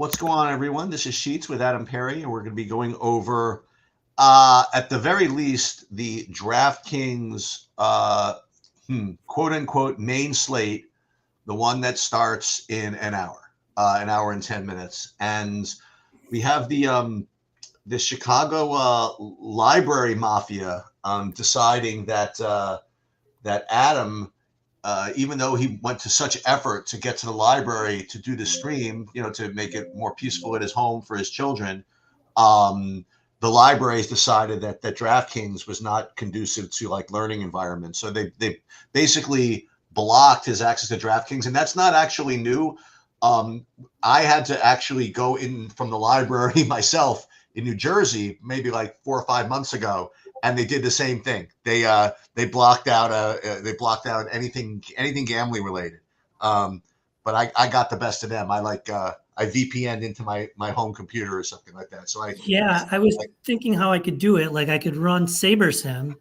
What's going on, everyone? This is Sheets with Adam Perry, and we're going to be going over, at the very least, the DraftKings quote unquote main slate, the one that starts in an hour and 10 minutes. And we have the Chicago library mafia deciding that Adam, even though he went to such effort to get to the library to do the stream, to make it more peaceful at his home for his children, the libraries decided that DraftKings was not conducive to like learning environments. So they basically blocked his access to DraftKings, and that's not actually new. I had to actually go in from the library myself in New Jersey, maybe like 4 or 5 months ago, and they did the same thing. They blocked out anything gambling related. But I got the best of them. I VPN'd into my home computer or something like that. So I was thinking how I could do it. Like I could run SaberSim,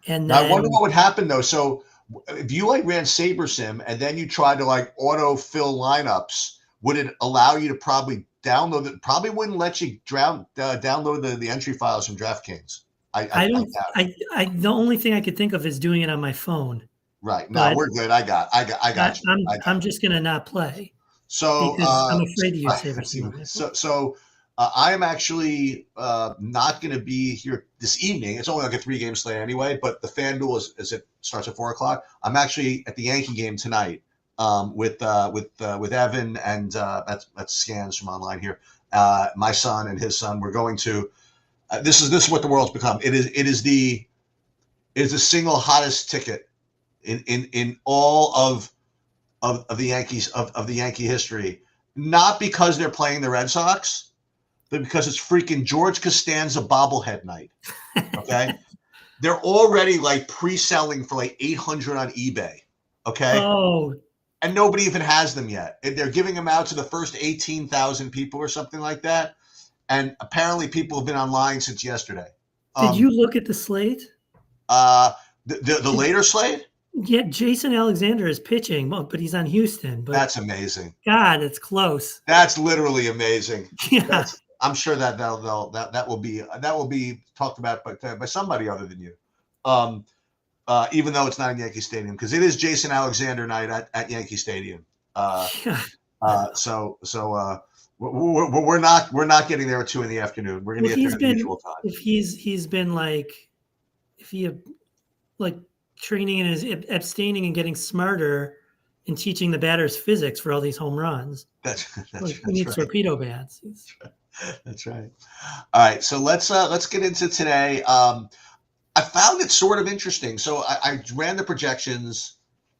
and now then I wonder what would happen though. So if you ran SaberSim and then you tried to auto fill lineups, would it allow you to probably download it? Probably wouldn't let you download the entry files from DraftKings. I don't. I the only thing I could think of is doing it on my phone. Right. No, we're good. I got you. I'm just gonna not play. So because I'm afraid to use SaberSim. So I am actually not going to be here this evening. It's only like a 3-game slate anyway. But the FanDuel is it starts at 4:00. I'm actually at the Yankee game tonight with Evan, and that's scans from online here. My son and his son. We're going to. This is what the world's become. It is the single hottest ticket in all of the Yankees of the Yankee history. Not because they're playing the Red Sox, but because it's freaking George Costanza bobblehead night. Okay, they're already pre-selling for $800 on eBay. Okay. Oh. And nobody even has them yet. They're giving them out to the first 18,000 people or something like that. And apparently people have been online since yesterday. Did you look at the slate? The later slate? Yeah, Jason Alexander is pitching, but he's on Houston. But that's amazing. God, it's close. That's literally amazing. Yeah. I'm sure that will be talked about by somebody other than you. Even though it's not in Yankee Stadium, because it is Jason Alexander night at Yankee Stadium. So we're not getting there at 2 p.m. We're going to get there at usual time. If he's been training and is abstaining and getting smarter and teaching the batters physics for all these home runs. That's we need torpedo bats. That's right. All right, so let's get into today. I found it sort of interesting. So I ran the projections.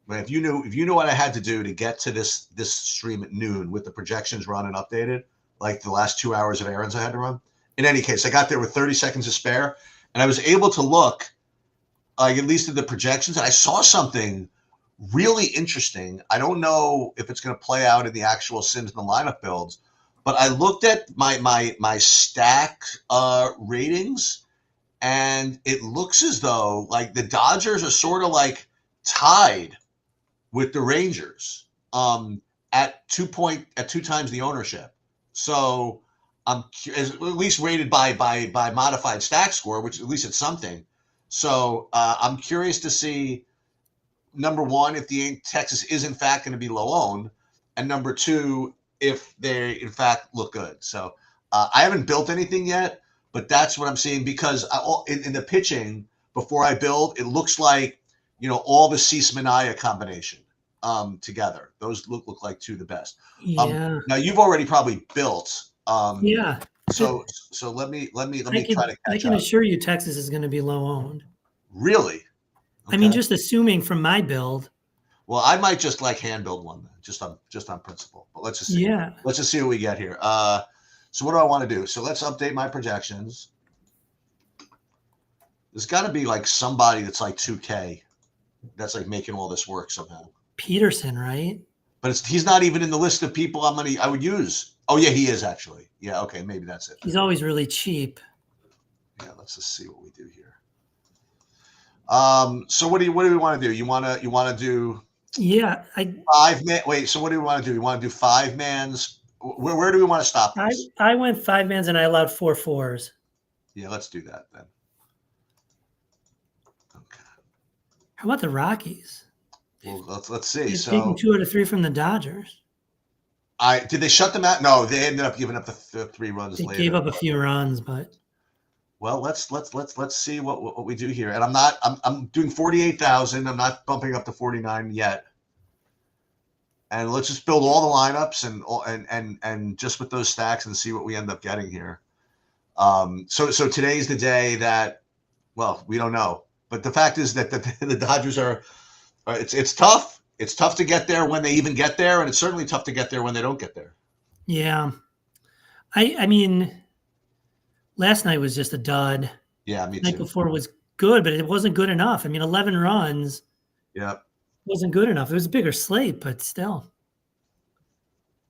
If you knew what I had to do to get to this stream at noon with the projections run and updated, like the last 2 hours of errands I had to run. In any case, I got there with 30 seconds to spare, and I was able to look, at least at the projections, and I saw something really interesting. I don't know if it's going to play out in the actual sims and the lineup builds, but I looked at my stack ratings, and it looks as though the Dodgers are sort of tied with the Rangers at 2 times the ownership. So I'm at least rated by modified stack score, which at least it's something. So I'm curious to see, number one, if the Texas is in fact going to be low owned, and number two, if they in fact look good. So I haven't built anything yet, but that's what I'm seeing, because in the pitching before I build, it looks like all the Cease Mania combination together. Those look like two of the best. Yeah. Now you've already probably built. Yeah. So let me try to catch up. I can assure you Texas is going to be low owned. Really? Okay. I mean, just assuming from my build. Well, I might just hand build one then, just on principle. But let's just see. Yeah. Let's just see what we get here. So what do I want to do? So let's update my projections. There's got to be somebody that's 2K that's making all this work somehow. Peterson, right? But he's not even in the list of people I would use. Oh yeah, he is actually. Yeah, okay, maybe that's it. He's always really cheap. Yeah, let's just see what we do here. So what do we want to do? You want to do? Yeah, 5 man. Wait, so what do we want to do? We want to do 5 mans Where do we want to stop this? I went 5-mans and I allowed 4 4s. Yeah, let's do that then. Okay. How about the Rockies? Well, let's see. They've So taken 2 out of 3 from the Dodgers. did they shut them out? No, they ended up giving up the 3 runs They later. gave up a few runs, but well, let's see what we do here. And I'm doing 48,000. I'm not bumping up to 49 yet. And let's just build all the lineups and just with those stacks and see what we end up getting here. So today's the day that, well, we don't know, but the fact is that the Dodgers are it's tough. It's tough to get there when they even get there, and it's certainly tough to get there when they don't get there. yeah. I mean, last night was just a dud. Yeah, me The night too. before was good, but it wasn't good enough. I mean, 11 runs. Yeah. Wasn't good enough. It was a bigger slate, but still.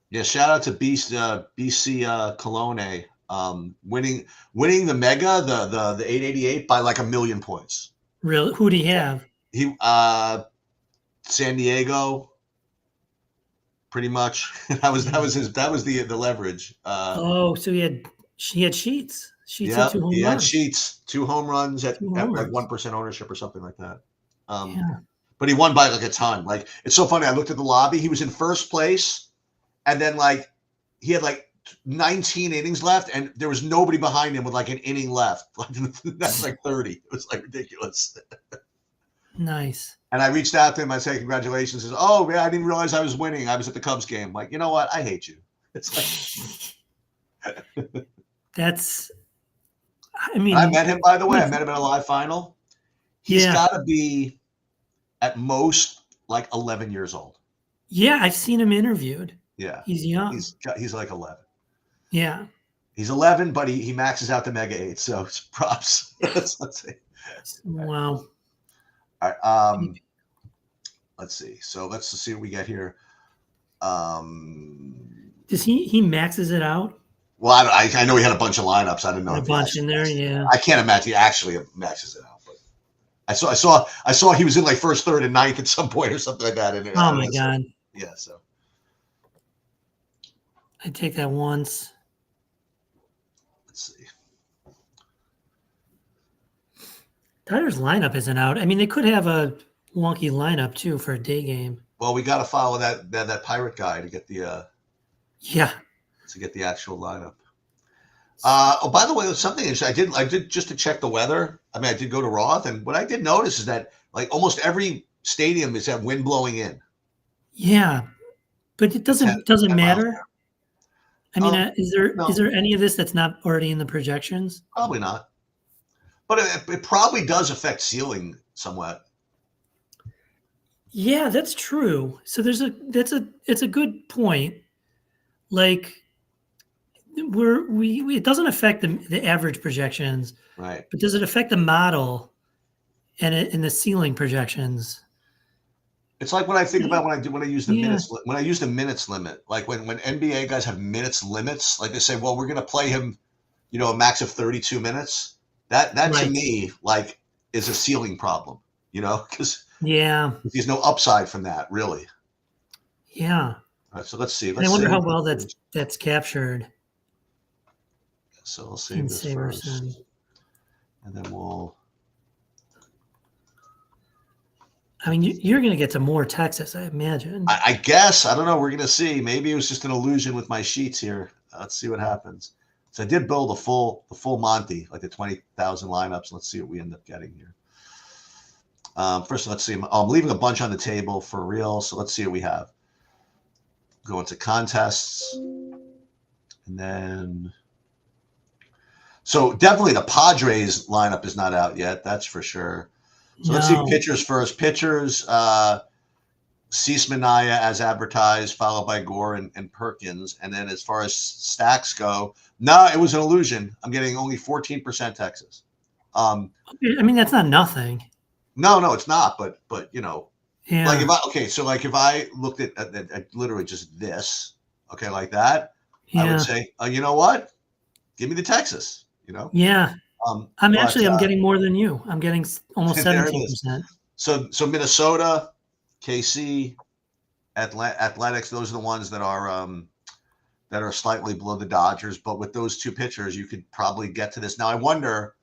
Yeah, shout out to BC Colone, winning the Mega, the 888 by like 1,000,000 points. Really? Who do you have? He San Diego, pretty much. that was the leverage. So he had Sheets. Sheets Yeah, had 2 home he had runs. Sheets, 2 home runs at like runs. 1% ownership or something like that. Yeah. But he won by like a ton. Like, it's so funny. I looked at the lobby. He was in first place, and then like he had like 19 innings left, and there was nobody behind him with like an inning left. Like that's like 30. It was like ridiculous. Nice. And I reached out to him. I said, "Congratulations." He says, "Oh man, I didn't realize I was winning. I was at the Cubs game." Like, you know what? I hate you. It's like That's. I mean, I met him, by the way. I met him at a live final. He's Yeah. got to be at most like 11 years old. Yeah, I've seen him interviewed. Yeah, He's young. he's like 11. Yeah. He's 11, but he maxes out the Mega 8, so it's props. Let's see. Wow. All right. Let's see. So let's see what we get here. Does he maxes it out? Well, I know he had a bunch of lineups. I didn't know A bunch in there, yeah. I can't imagine he actually maxes it out. But I saw he was in like first, third, and ninth at some point or something like that. And Oh my God. Yeah. So I take that once. let's see. Dodgers lineup isn't out. I mean, they could have a wonky lineup too for a day game. Well, we got to follow that pirate guy to get the actual lineup. Oh, by the way, something interesting. I did just to check the weather. I mean, I did go to Roth, and what I did notice is that like almost every stadium is have wind blowing in. Yeah, but it doesn't matter. I mean, is there any of this that's not already in the projections? Probably not. But it probably does affect ceiling somewhat. Yeah, that's true. So it's a good point. Like it doesn't affect the average projections, right? But does it affect the model and the ceiling projections? It's like when I think about when I use the minutes when I use the minutes limit, like when NBA guys have minutes limits, like they say, well, we're going to play him, a max of 32 minutes. That right. To me, like, is a ceiling problem, because there's no upside from that, really. Yeah. All right, so let's see. I wonder how well that's captured. So we'll save this first, and then we'll. I mean, you're going to get to more Texas, I imagine. I guess. I don't know. We're going to see. Maybe it was just an illusion with my sheets here. Let's see what happens. So I did build the full Monty, like the 20,000 lineups. Let's see what we end up getting here. First, let's see. I'm leaving a bunch on the table for real. So let's see what we have. Go into contests. And then. So definitely the Padres lineup is not out yet. That's for sure. So let's see pitchers first. Pitchers, Cease Minaya as advertised, followed by Gore and Perkins. And then as far as stacks go, no, it was an illusion. I'm getting only 14% Texas. I mean, that's not nothing. No, it's not. But like if I looked at literally just this, okay, like that, I would say, you know what? Give me the Texas. Yeah. I'm getting more than you. I'm getting almost 17%. So Minnesota, KC, Athletics, those are the ones that are that are slightly below the Dodgers, but with those two pitchers, you could probably get to this. Now, I wonder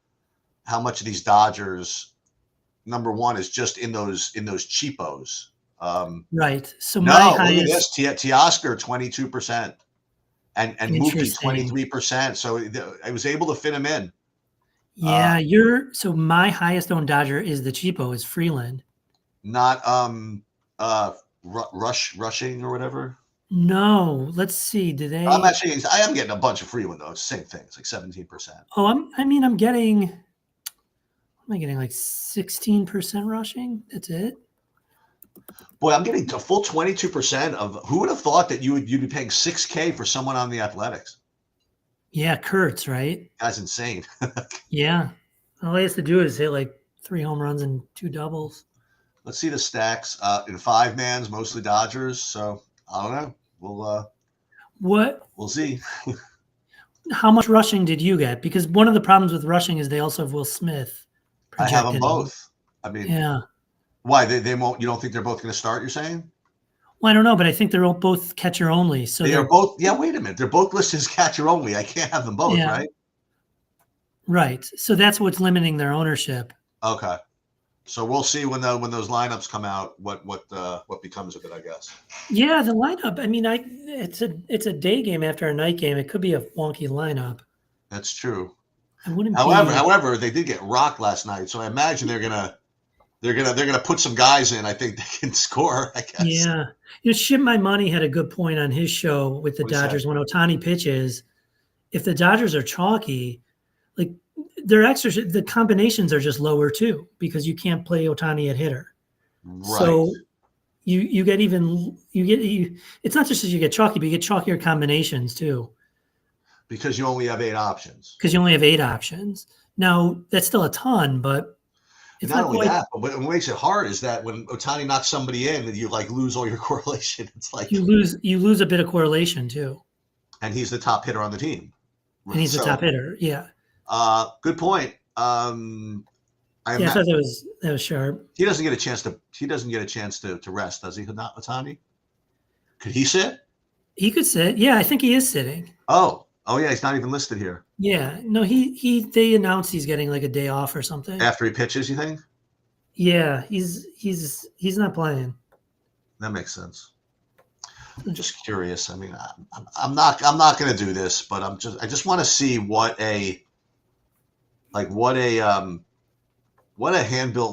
how much of these Dodgers, number one, is just in those cheapos. Right. So my No, look at highest. this. Teoscar 22% and Mookie Interesting. 23%. So I was able to fit him in. Yeah, so my highest owned Dodger is the cheapo, is Freeland. Not rushing or whatever. No, let's see. Do they? I am getting a bunch of Freeland though. It's the same thing. It's like 17%. Oh, I'm getting. Am I getting like 16% rushing? That's it. Boy, I'm getting a full 22% of. Who would have thought that you'd be paying $6K for someone on the Athletics? Yeah, Kurtz, right? That's insane. Yeah, all he has to do is hit like 3 home runs and 2 doubles. Let's see the stacks in 5-mans, mostly Dodgers. So I don't know. We'll see. How much rushing did you get? Because one of the problems with rushing is they also have Will Smith. I have them both. I mean, yeah. Why they won't? You don't think they're both going to start? You're saying? Well, I don't know, but I think they're both catcher only. So they are both. Yeah, wait a minute. They're both listed as catcher only. I can't have them both, right? Right. So that's what's limiting their ownership. Okay. So we'll see when those lineups come out what becomes of it, I guess. Yeah, the lineup. I mean, it's a day game after a night game. It could be a wonky lineup. That's true. However, they did get rocked last night, so I imagine they're gonna put some guys in. I think they can score. I guess. Yeah, Ship My Money had a good point on his show with the Dodgers when Ohtani pitches. If the Dodgers are chalky, like the combinations are just lower too because you can't play Ohtani at hitter. Right. So you get it's not just that you get chalky, but you get chalkier combinations too. Because you only have 8 options. Because you only have 8 options. Now that's still a ton, but it's not only that. But what makes it hard is that when Ohtani knocks somebody in, and you like lose all your correlation. It's like you lose a bit of correlation too. And he's the top hitter on the team. And he's the top hitter. Yeah. Good point. I thought that was sharp. He doesn't get a chance to rest, does he? Not Ohtani. Could he sit? He could sit. Yeah, I think he is sitting. Oh yeah, he's not even listed here. Yeah, no, they announced he's getting like a day off or something after he pitches. You think? Yeah, he's not playing. That makes sense. I'm just curious. I mean, I'm not going to do this, but I just want to see what a hand-built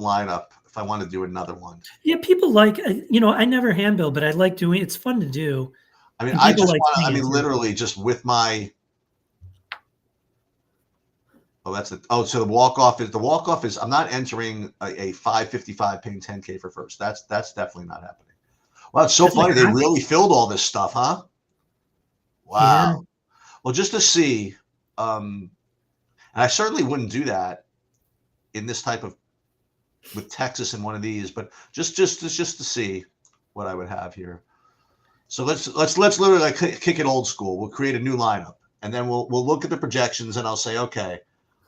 lineup if I want to do another one. Yeah, people like, I never hand-build, but I like doing it's fun to do. I mean, I just want to, literally just with my, so the walk-off is, I'm not entering a 555 paying 10K for first. That's definitely not happening. Wow, it's so funny. They really filled all this stuff, huh? Wow. Yeah. Well, just to see, and I certainly wouldn't do that in this type of, with Texas in one of these, but just to see what I would have here. So let's literally kick it old school. We'll create a new lineup, and then we'll look at the projections, and I'll say, okay,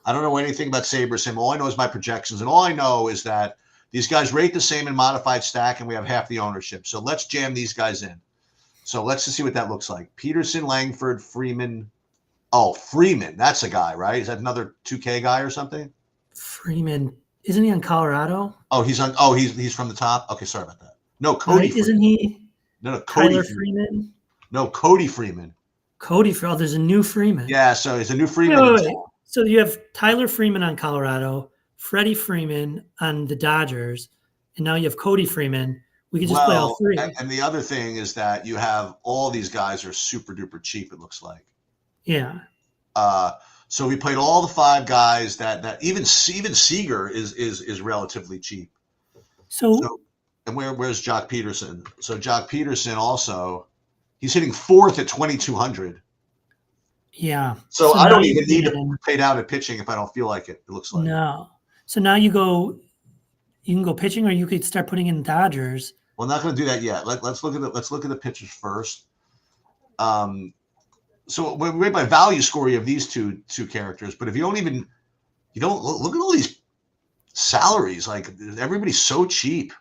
I don't know anything about SaberSim. All I know is my projections, and all I know is that these guys rate the same in modified stack, and we have half the ownership. So let's jam these guys in. So let's just see what that looks like. Peterson, Langford, Freeman. Oh, Freeman. That's a guy, right? Is that another 2K guy or something? Freeman. Isn't he on Colorado? Oh, he's from the top? Okay, sorry about that. No, Cody. Right, isn't he? No, Cody Freeman. No, Cody Freeman. Oh, there's a new Freeman. Yeah, so it's a new Freeman. Wait. So you have Tyler Freeman on Colorado, Freddie Freeman on the Dodgers, and now you have Cody Freeman. We could just play all three. And the other thing is that you have all these guys are super duper cheap, it looks like. Yeah. So we played all the 5 guys that even Seager is relatively cheap. So and where's Jock Peterson? So Jock Peterson also, he's hitting 4th at 2,200. Yeah. So I don't even need to pay down at pitching if I don't feel like it. It looks like no. So now you can go pitching, or you could start putting in Dodgers. Well, I'm not going to do that yet. Let's look at the pitchers first. So we rate by value score, you have these two characters, but if you don't look at all these salaries, like everybody's so cheap.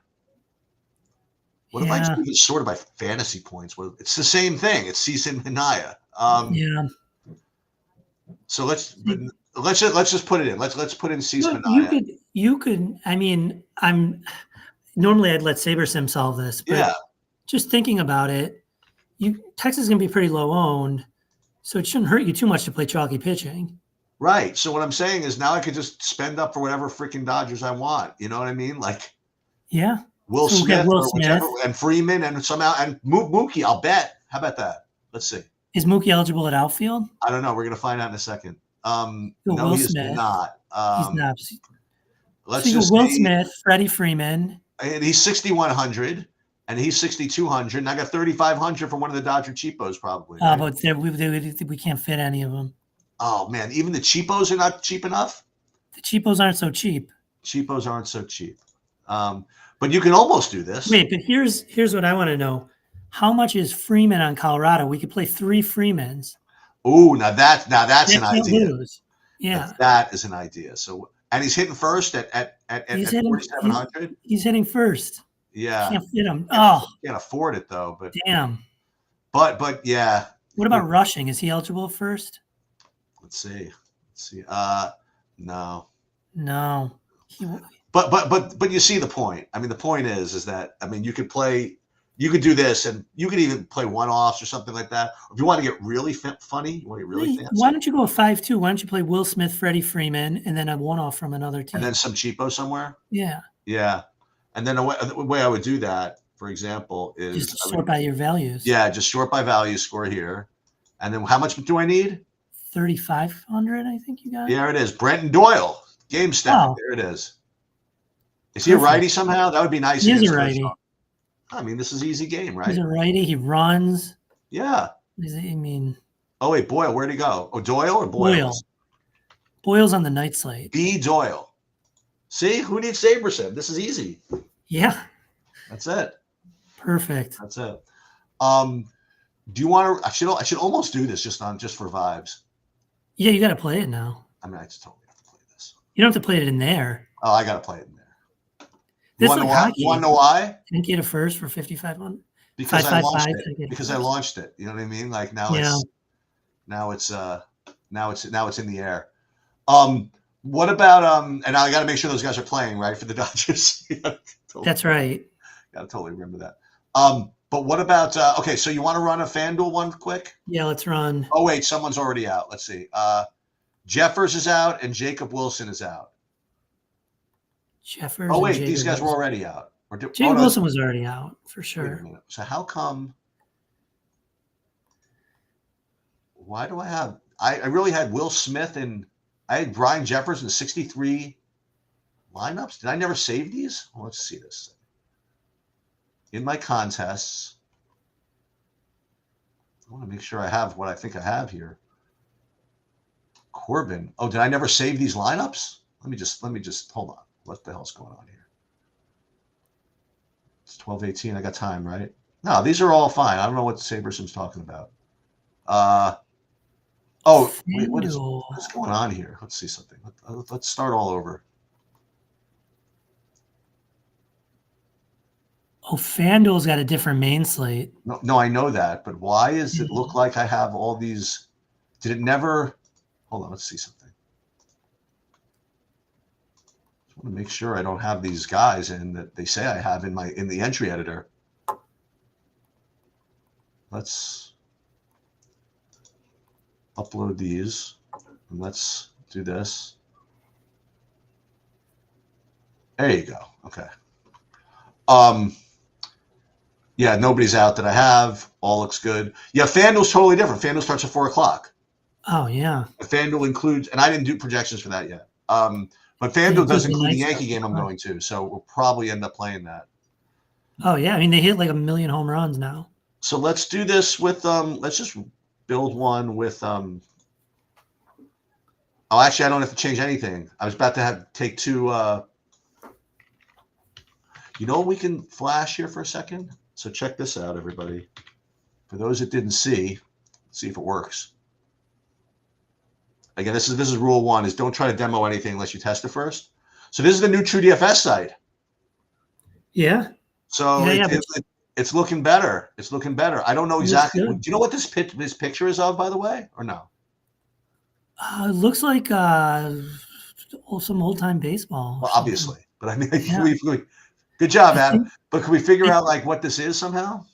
What if I just do this sorted by fantasy points? Well, it's the same thing. It's Season Minaya. Yeah. So let's just put it in. Let's put in Season Look, Minaya. you could. I mean, normally I'd let SaberSim solve this, but just thinking about it, Texas is going to be pretty low owned, so it shouldn't hurt you too much to play chalky pitching. Right. So what I'm saying is now I could just spend up for whatever freaking Dodgers I want. You know what I mean? Like, yeah, Will Smith or whichever, and Freeman and somehow and Mookie. I'll bet. How about that? Let's see. Is Mookie eligible at outfield? I don't know. We're gonna find out in a second. No, Will he's Smith. not. He's not. Let's just Will Smith, Freddie Freeman, and he's 6,100, and he's 6,200, and I got 3,500 from one of the Dodger cheapos, probably. Right? But we can't fit any of them. Oh man, even the cheapos are not cheap enough. The cheapos aren't so cheap. Cheapos aren't so cheap. But you can almost do this. Wait, but here's what I want to know. How much is Freeman on Colorado? We could play 3 Freemans. Ooh, now that's an idea. Lose. Yeah. That is an idea. So, and he's hitting first at 4,700. He's hitting first. Yeah. Can't fit him. Oh. Can't afford it though, but damn. But yeah. What about rushing? Is he eligible first? Let's see. No. No. But you see the point. I mean, the point is that I mean you could do this, and you could even play one-offs or something like that. If you want to get really funny, you want to get really fancy. Why don't you go 5-2? Why don't you play Will Smith, Freddie Freeman, and then a one-off from another team? And then some cheapo somewhere? Yeah. Yeah. And then the way I would do that, for example, is just sort by your values. Yeah, just sort by value, score here. And then how much do I need? 3,500, I think you got. Yeah, it is. Brenton Doyle, game stack. Oh. There it is. Is he a righty somehow? That would be nice. He is a righty. I mean, this is easy game, right? He's a righty. He runs. Yeah. I mean. Oh wait, Boyle. Where'd he go? Oh, Doyle or Boyle? Boyle's on the night slate. B. Doyle. See, who needs SaberSim? This is easy. Yeah. That's it. Perfect. That's it. Do you want to? I should almost do this just for vibes. Yeah, you got to play it now. I mean, I just totally have to play this. You don't have to play it in there. Oh, I got to play it in there. You want to know why? Didn't get a first for 5,500. Because I launched it. Because I launched it. You know what I mean? Like now it's in the air. What about and I got to make sure those guys are playing right for the Dodgers. That's right. Got to totally remember that. But what about okay? So you want to run a FanDuel one quick? Yeah, let's run. Oh wait, someone's already out. Let's see. Jeffers is out and Jacob Wilson is out. Jeffers. Oh wait, these guys were already out. Jacob Wilson was already out for sure. So how come? Why do I have? I really had Will Smith and I had Brian Jeffers in 63 lineups. Did I never save these? Well, let's see this. In my contests, I want to make sure I have what I think I have here. Corbin. Oh, did I never save these lineups? Let me just hold on. What the hell's going on here? It's 12:18. I got time, right? No, these are all fine. I don't know what SaberSim's talking about. Wait, what's going on here? Let's see something. Let's start all over. Oh, FanDuel's got a different main slate. No, I know that, but why does it look like I have all these? Did it never? Hold on, let's see something. I want to make sure I don't have these guys in that they say I have in the entry editor. Let's upload these and let's do this. There you go. Okay. Yeah, nobody's out that I have. All looks good. Yeah, FanDuel's totally different. FanDuel starts at 4:00. Oh yeah. FanDuel includes, and I didn't do projections for that yet. But FanDuel does include the Yankee game I'm going to, so we'll probably end up playing that. Oh yeah, I mean they hit like 1 million home runs now. So let's do this with let's just build one with Oh, actually I don't have to change anything. I was about to take two you know, we can flash here for a second. So check this out, everybody. For those that didn't see, let's see if it works. Again, this is rule one: is don't try to demo anything unless you test it first. So this is the new TrueDFS site. Yeah. So It's looking better. It's looking better. I don't know It looks exactly. good. Do you know what this picture is of, by the way, or no? It looks like some old time baseball. Well, obviously, but I mean, Yeah. good job, I Adam. think, But can we figure out like what this is somehow?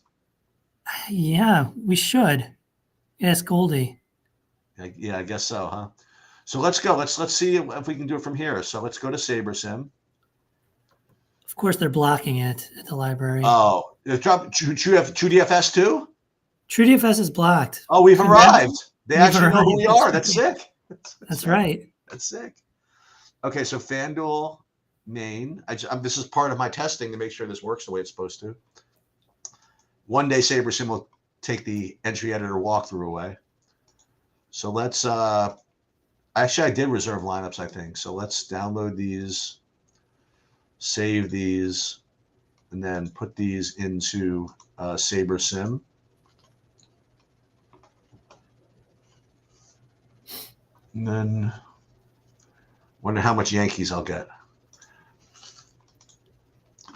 yeah, we should. Yes, Goldie. Yeah, I guess so, huh? So let's go. Let's see if we can do it from here. So let's go to SaberSim. Of course, they're blocking it at the library. Oh, drop TrueDFS too? TrueDFS is blocked. Oh, we've arrived. They actually know who we are. That's right. sick. That's right. That's sick. Okay, so FanDuel main. This is part of my testing to make sure this works the way it's supposed to. One day SaberSim will take the entry editor walkthrough away. So let's actually I did reserve lineups, I think. So let's download these, save these, and then put these into SaberSim. And then wonder how much Yankees I'll get.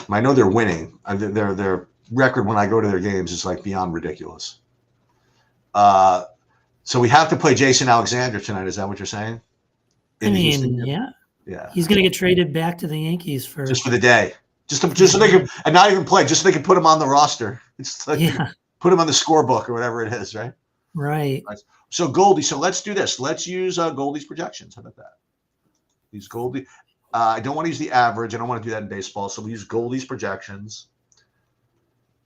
I know they're winning. Their record when I go to their games is like beyond ridiculous. So we have to play Jason Alexander tonight. Is that what you're saying? Yeah. He's going to get traded back to the Yankees for just for the day, just so they can, and not even play, just so they can put him on the roster. It's like put him on the scorebook or whatever it is, right? Right. So Goldie. So let's do this. Let's use Goldie's projections. How about that? Use Goldie. I don't want to use the average. I don't want to do that in baseball. So we use Goldie's projections.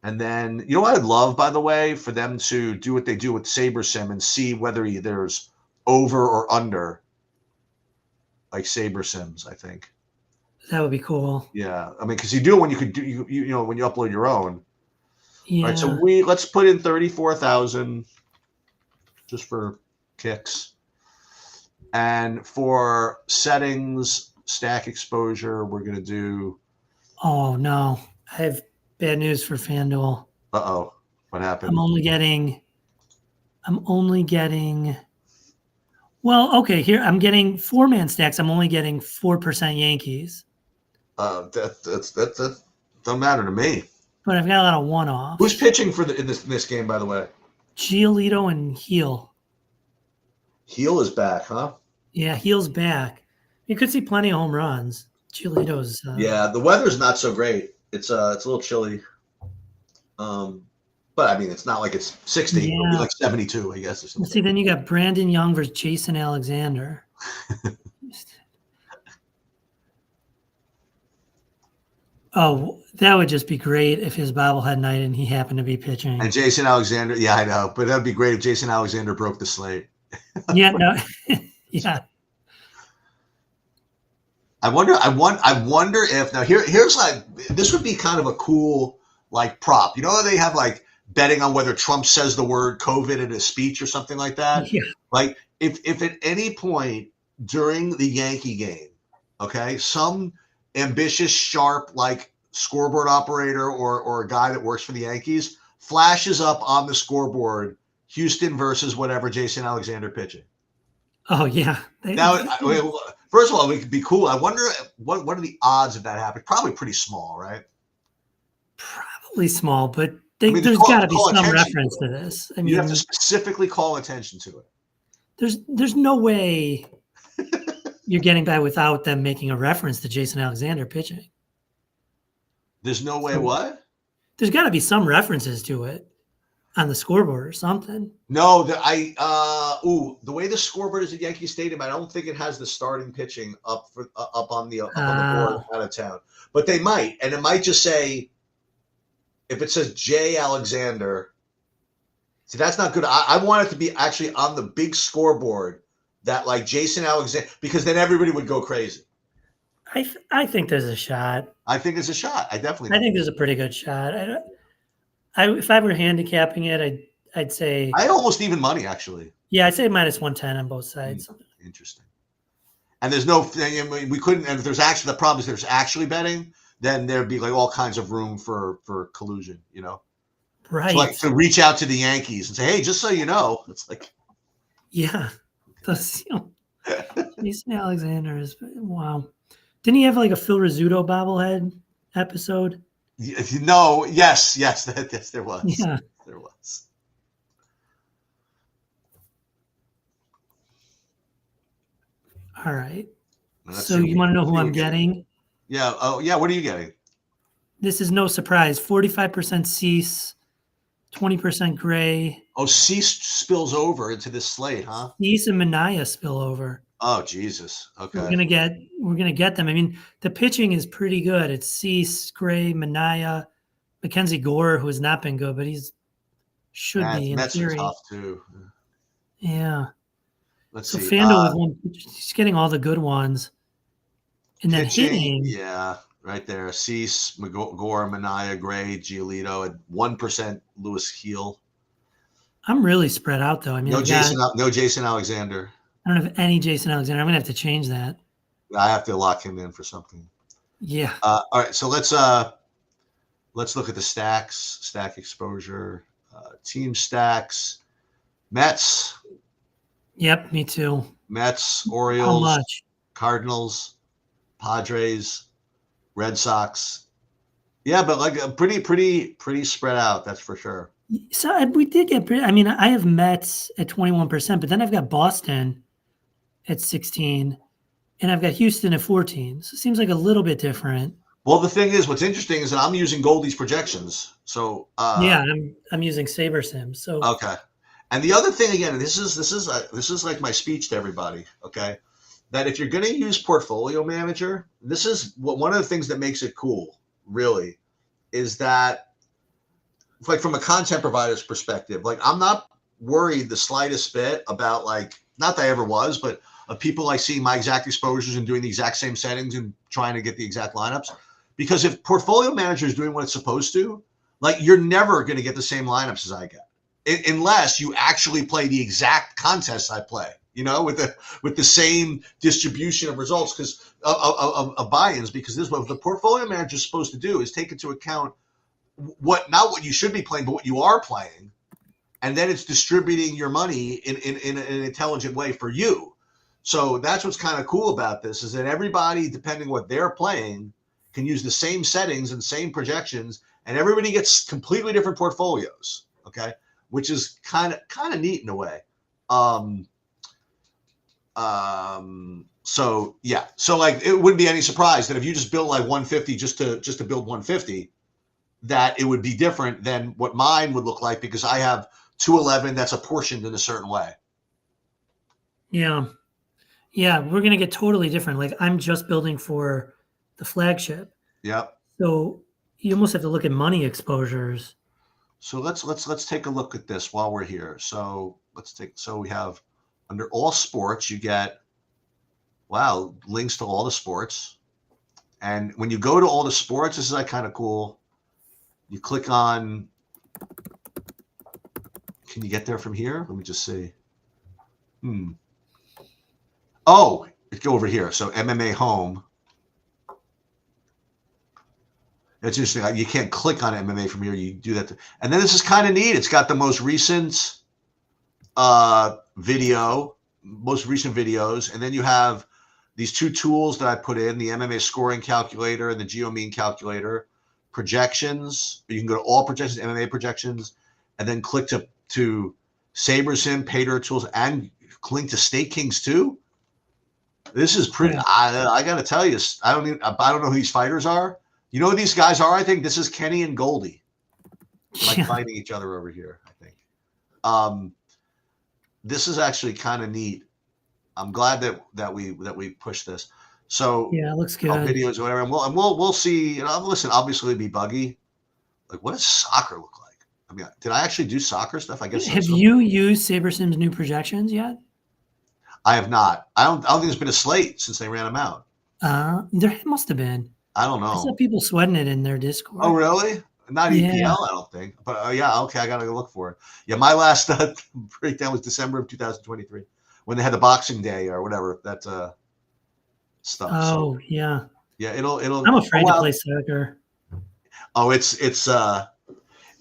And then, you know what I'd love, by the way, for them to do what they do with SaberSim and see whether there's over or under, like SaberSims, I think. That would be cool. Yeah. I mean, because you do it when you could do, you know, when you upload your own. Yeah. All right. So let's put in 34,000 just for kicks. And for settings, stack exposure, we're going to do. Oh, no. I have bad news for FanDuel. Uh-oh. What happened? I'm only getting, well, okay, here I'm getting 4-man stacks. I'm only getting 4% Yankees. That doesn't matter to me. But I've got a lot of one-offs. Who's pitching in this game, by the way? Giolito and Heel. Heel is back, huh? Yeah, Heel's back. You could see plenty of home runs. Giolito's. Yeah, the weather's not so great. It's a little chilly. But I mean, it's not like it's 60. Yeah. It'll be like 72, I guess, or something. Let's see, then you got Brandon Young versus Jason Alexander. Oh, that would just be great if his bobblehead night and he happened to be pitching. And Jason Alexander, yeah, I know, but that'd be great if Jason Alexander broke the slate. Yeah, no, yeah. I wonder if now here's like this would be kind of a cool like prop. You know how they have like betting on whether Trump says the word COVID in a speech or something like that? Yeah. Like if at any point during the Yankee game, okay, some ambitious, sharp, like scoreboard operator or a guy that works for the Yankees flashes up on the scoreboard, Houston versus whatever Jason Alexander pitching. Oh yeah. Now, first of all, it could be cool. I wonder what are the odds of that happening? Probably pretty small, right? Probably small, but there's got to be some reference to this. I mean, you have to specifically call attention to it. There's no way you're getting by without them making a reference to Jason Alexander pitching. There's no way what? There's got to be some references to it on the scoreboard or something. No, the way the scoreboard is at Yankee Stadium, I don't think it has the starting pitching up on the board out of town. But they might, and it might just say, if it says J. Alexander, see, that's not good. I want it to be actually on the big scoreboard that like Jason Alexander, because then everybody would go crazy. I think there's a shot. I think there's a shot. I think there's a pretty good shot. If I were handicapping it, I'd say I almost even money actually. Yeah, I'd say minus 110 on both sides. Interesting. And there's no thing we couldn't. And if there's actually the problem is there's actually betting, then there'd be like all kinds of room for collusion. You know, right? So like to reach out to the Yankees and say, hey, just so you know, it's like, yeah, Jason Alexander is wow. Didn't he have like a Phil Rizzuto bobblehead episode? No, yes, yes, there was. Yeah. There was. All right. Let's So see. you want to know Let's who see I'm what we're getting. getting? Yeah. Oh, yeah. What are you getting? This is no surprise. 45% Cease, 20% Gray. Oh, Cease spills over into this slate, huh? Cease and Mania spill over. Oh, Jesus. We're Okay. gonna get them. I mean, the pitching is pretty good. It's Cease, Gray, Mania, Mackenzie Gore, who has not been good, but he's should be in Mets are theory. tough too. Yeah. Let's So see. FanDuel with one, he's getting all the good ones. And then Pitching, hitting, yeah, right there. Cease, Gore, Mania, Gray, Giolito, at 1%. Lewis Heel. I'm really spread out though. I mean, No Jason Alexander. I don't have any Jason Alexander. I'm gonna have to change that. I have to lock him in for something. Yeah. All right, so let's look at the stacks, stack exposure, team stacks. Mets. Yep, me too. Mets, How Orioles, much? Cardinals, Padres, Red Sox. Yeah, but like pretty spread out. That's for sure. So we did get. I mean, I have Mets at 21%, but then I've got Boston at 16, and I've got Houston at 14. So it seems like a little bit different. Well, the thing is, what's interesting is that I'm using Goldie's projections. So yeah, I'm using SaberSim. So okay. And the other thing, again, this is like my speech to everybody. Okay, that if you're going to use Portfolio Manager, this is one of the things that makes it cool. Really, is that like from a content provider's perspective, like I'm not worried the slightest bit about like not that I ever was, but of people like seeing my exact exposures and doing the exact same settings and trying to get the exact lineups. Because if Portfolio Manager is doing what it's supposed to, like you're never going to get the same lineups as I get, unless you actually play the exact contests I play. You know, with the same distribution of results because of buy-ins. Because this is what the Portfolio Manager is supposed to do is take into account not what you should be playing, but what you are playing, and then it's distributing your money in an intelligent way for you. So that's what's kind of cool about this is that everybody, depending what they're playing, can use the same settings and same projections, and everybody gets completely different portfolios. Okay, which is kind of neat in a way. So yeah, so like it wouldn't be any surprise that if you just build like 150 just to build 150, that it would be different than what mine would look like because I have 211 that's apportioned in a certain way. Yeah, we're gonna get totally different. Like I'm just building for the flagship. Yep. So you almost have to look at money exposures. So let's take a look at this while we're here. So we have under all sports, you get links to all the sports. And when you go to all the sports, this is like kind of cool. You click on, can you get there from here? Let me just see. Oh, go over here. So MMA home. It's interesting. You can't click on MMA from here. You do that. And then this is kind of neat. It's got the most recent videos. And then you have these two tools that I put in, the MMA scoring calculator and the GeoMean calculator. Projections. You can go to all projections, MMA projections, and then click to SaberSim, Paydirt tools, and link to Stake Kings too. This is pretty. Yeah. I got to tell you, I don't know who these fighters are. You know who these guys are? I think this is Kenny and Goldie, like fighting each other over here. I think. This is actually kind of neat. I'm glad that we pushed this. So yeah, it looks good. Videos or whatever, and we'll see. You know, listen, obviously it'd be buggy. Like, what does soccer look like? I mean, did I actually do soccer stuff? I guess. Have you used SaberSim's new projections yet? I have not. I don't think there's been a slate since they ran them out. There must have been. I don't know. I saw people sweating it in their Discord. Oh, really? Not EPL, I don't think. But yeah, okay, I got to go look for it. Yeah, my last breakdown was December of 2023 when they had the Boxing Day or whatever that stuff. Oh, so, yeah. Yeah, it'll. I'm afraid to play soccer. Oh, it's actually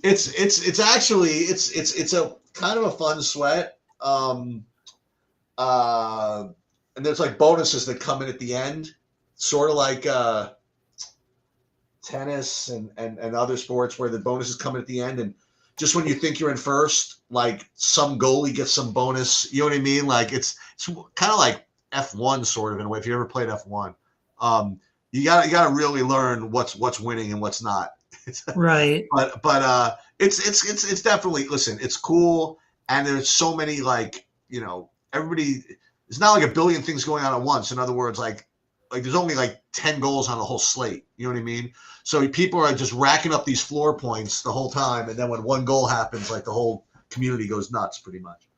it's a kind of a fun sweat. And there's like bonuses that come in at the end, sort of like tennis and other sports where the bonuses come at the end, and just when you think you're in first, like some goalie gets some bonus. You know what I mean? Like it's kind of like F1 sort of in a way. If you ever played F1, you gotta really learn what's winning and what's not. Right. But it's definitely, listen, it's cool, and there's so many, like, everybody. It's not like a billion things going on at once. In other words, like there's only like 10 goals on the whole slate. You know what I mean? So people are just racking up these floor points the whole time, and then when one goal happens, like the whole community goes nuts, pretty much.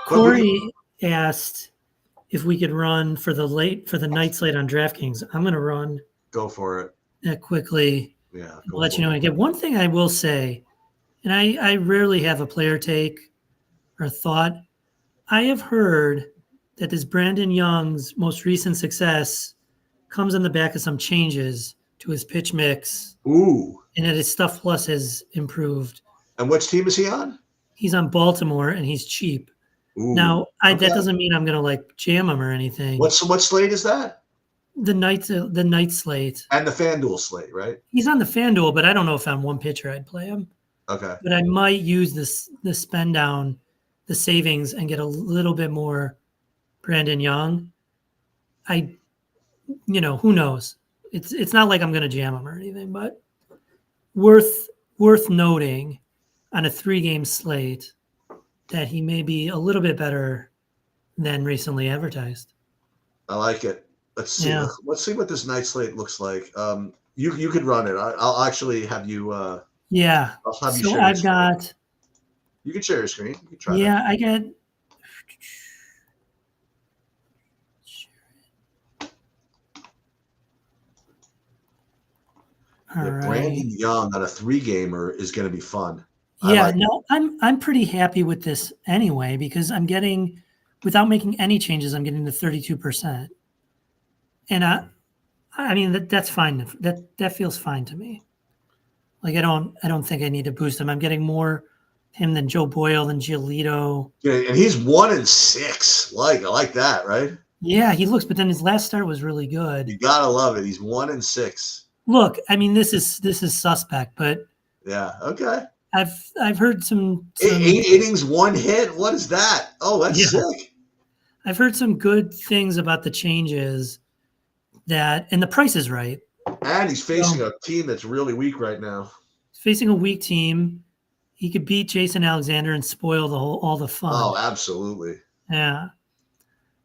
Corey asked if we could run for the night slate on DraftKings. I'm going to run. Go for it. That quickly. Yeah. I'll let you know. Again, one thing I will say, and I rarely have a player take or thought. I have heard that this Brandon Young's most recent success comes on the back of some changes to his pitch mix. Ooh. And that his stuff plus has improved. And which team is he on? He's on Baltimore, and he's cheap. Ooh. Now, that doesn't mean I'm going to like jam him or anything. What slate is that? The night slate. And the FanDuel slate, right? He's on the FanDuel, but I don't know if on one pitcher I'd play him. Okay. But I might use the spend down, the savings, and get a little bit more Brandon Young. Who knows? It's not like I'm going to jam him or anything, but worth noting on a 3-game slate that he may be a little bit better than recently advertised. I like it. Let's see. Yeah. Let's see what this night slate looks like. You could run it. I'll actually have you. Yeah. I'll have you so share. I've got. You can share your screen. You can try. Yeah, that. I get. All right. Brandon Young on a 3-gamer is going to be fun. Yeah, I'm pretty happy with this anyway, because I'm getting, without making any changes, I'm getting the 32%. And I mean that's fine. That feels fine to me. Like I don't think I need to boost him. I'm getting more him than Joe Boyle, than Giolito. Yeah, and he's 1-6. I like that, right? Yeah, he looks, but then his last start was really good. You gotta love it. He's 1-6. Look, I mean, this is suspect, but yeah, okay. I've heard some 8 innings, 1 hit. What is that? Oh, that's sick. I've heard some good things about the changes and the price is right. And he's facing a team that's really weak right now. He's facing a weak team. He could beat Jason Alexander and spoil all the fun. Oh, absolutely. Yeah.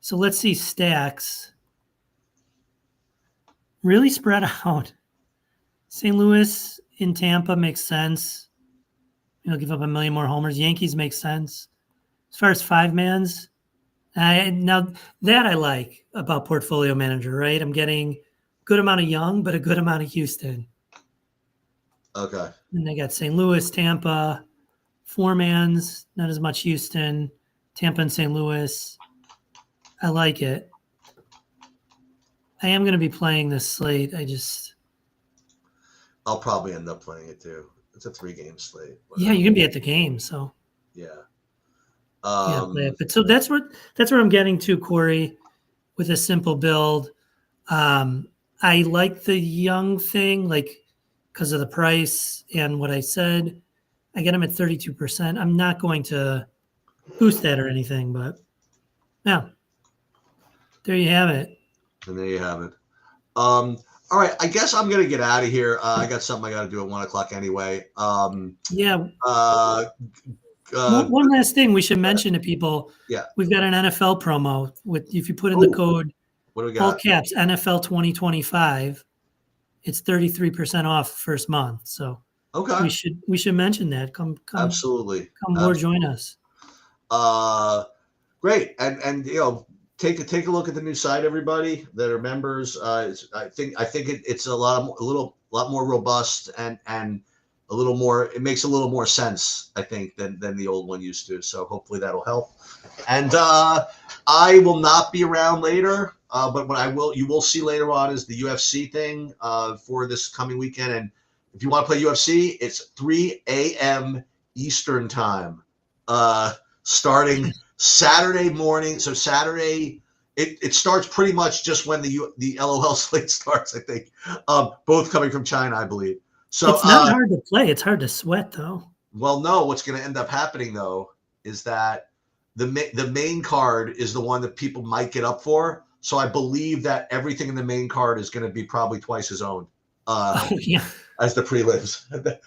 So let's see stacks. Really spread out. St. Louis in Tampa makes sense. Give up 1 million more homers. Yankees make sense. As far as 5-mans, now that I like about Portfolio Manager, right? I'm getting good amount of Young, but a good amount of Houston. Okay. And they got St. Louis, Tampa, 4-mans, not as much Houston, Tampa and St. Louis. I like it. I am going to be playing this slate. I'll probably end up playing it too. It's a 3-game slate. Yeah, you can be at the game, so. Yeah. But so that's where I'm getting to, Corey, with a simple build. I like the Young thing, like because of the price and what I said. I get him at 32%. I'm not going to boost that or anything, but yeah, there you have it. And there you have it. All right, I guess I'm gonna get out of here. I got something I got to do at 1:00 anyway. One last thing we should mention to people. Yeah, we've got an NFL promo with, if you put in the code, what do we got? All caps NFL 2025. It's 33% off first month. So okay, we should mention that. Come absolutely. Come more, join us. Great, and take a look at the new site, everybody that are members. I think it's a little more robust and a little more. It makes a little more sense, I think, than the old one used to. So hopefully that'll help. And I will not be around later, but what you will see later on is the UFC thing for this coming weekend. And if you want to play UFC, it's 3 a.m. Eastern time, starting Saturday morning. So Saturday it starts pretty much just when the LOL slate starts. I think both coming from China, I believe. So it's not hard to play. It's hard to sweat, though. Well, no. What's going to end up happening though is that the main card is the one that people might get up for. So I believe that everything in the main card is going to be probably twice as owned as the prelims.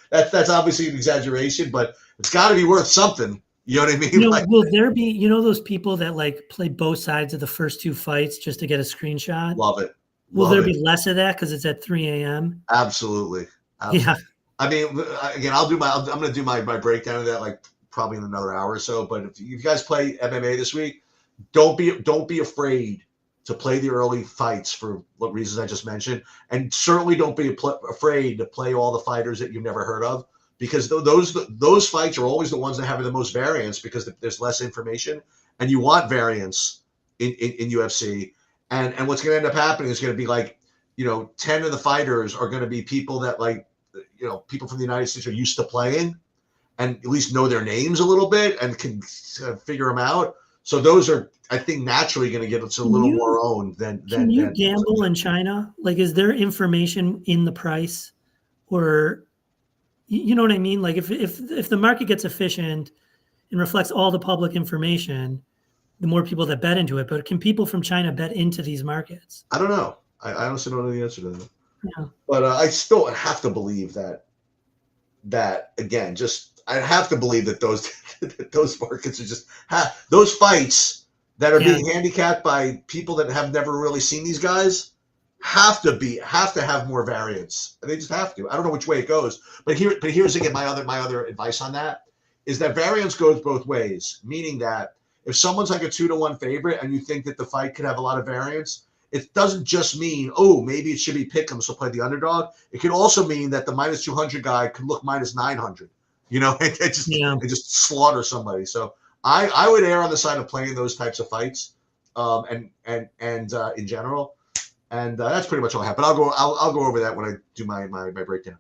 That's obviously an exaggeration, but it's got to be worth something. You know what I mean? Will there be, those people that like play both sides of the first two fights just to get a screenshot? Love it. Will there be less of that because it's at 3 a.m.? Absolutely. Yeah. I mean, again, I'm going to do my breakdown of that like probably in another hour or so. But if you guys play MMA this week, don't be afraid to play the early fights for what reasons I just mentioned, and certainly don't be afraid to play all the fighters that you've never heard of, because those fights are always the ones that have the most variance because there's less information, and you want variance in UFC. And what's going to end up happening is going to be like, 10 of the fighters are going to be people that like, people from the United States are used to playing and at least know their names a little bit and can figure them out. So those are, I think, naturally going to get a little more owned than. Can you gamble in China? Like, is there information in the price, or you know what I mean? Like, if the market gets efficient and reflects all the public information, the more people that bet into it. But can people from China bet into these markets? I don't know. I honestly don't know the answer to that. Yeah. But I still have to believe that again, I have to believe that those markets are just those fights that are being handicapped by people that have never really seen these guys have to have more variance. They just have to. I don't know which way it goes, but here's again my other advice on that is that variance goes both ways, meaning that if someone's like a 2-1 favorite and you think that the fight could have a lot of variance, it doesn't just mean, maybe it should be pick'em, so play the underdog. It could also mean that the minus 200 guy could look minus 900, and just slaughter somebody. So I would err on the side of playing those types of fights, and in general. And that's pretty much all I have. But I'll go over that when I do my breakdown.